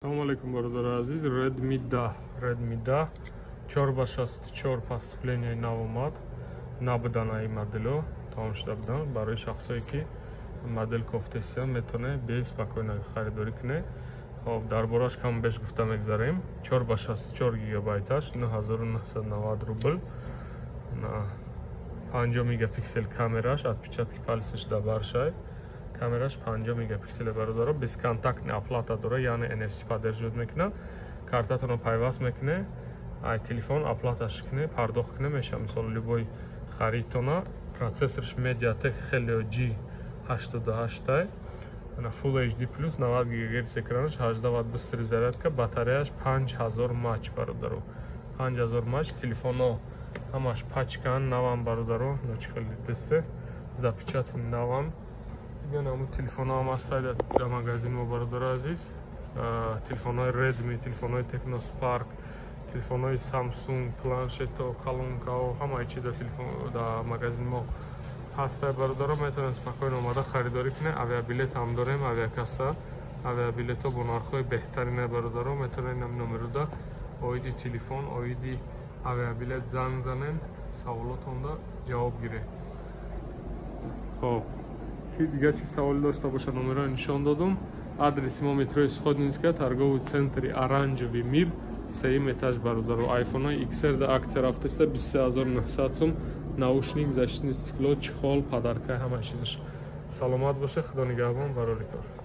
Assalomu alaykum barodalar aziz. Redmi 10 4x64 поступление на омад набуданаи модело тамом шуда будан. Барои шахсое ки модель кофтеся метоне беспокойно харидорӣ кунед. Хоб дар бораш кам беш гуфта мегзарем. 4x64 гигабайташ 9990 рубл на 5 мегапиксел камераш, отпечатки пальцеш да баршай. Камераш 5 мегапикселе бародаро, бесконтактная оплата дора, яъне NFC поддерживает мекуна. Картатоно пайваст мекуне, ай телефон оплаташ куне, пардохт куне меша. Мисол любой харидтона процессорш Mediatek Helio G88 на Full HD Plus 90 ГГц экранаш, 18 Вт быстрый зарядка, батареяш 5000 мач бародаро. 5000 мач, телефоно ҳамаш пачкан, навам бародаро, ночхали десте, запечатан навам. Намо телефона ҳам ҳастад дар магазин мо бародаро азиз. Телефонҳои Redmi, телефонҳои Tecno Spark, телефонҳои Samsung, планшето, колонкао, ҳамаи чи дар магазин мо ҳастад бародаро. Метавонед спокойно омада харидорӣ кунед. Авиабилет ҳам дорем, авиакасса. Авиабилето бо нархҳои беҳтарине бародаро. Метавонед нам номеруда оиди телефон, оиди авиабилет занг занен, саволотонда ҷавоб гиред. Хоб دیگه چی سوال داشته باشه نمره نشان دادم. آدرس ما مترو Сходнинская, торговый центр оранжевый мир, 3 этаж бародаро. айфон XR да акция рафтеса 23900 сум, наушник, защитное стекло, чехол, подарка, ҳама чизаш. Саломат боше, худо нигаҳбон, барори кор.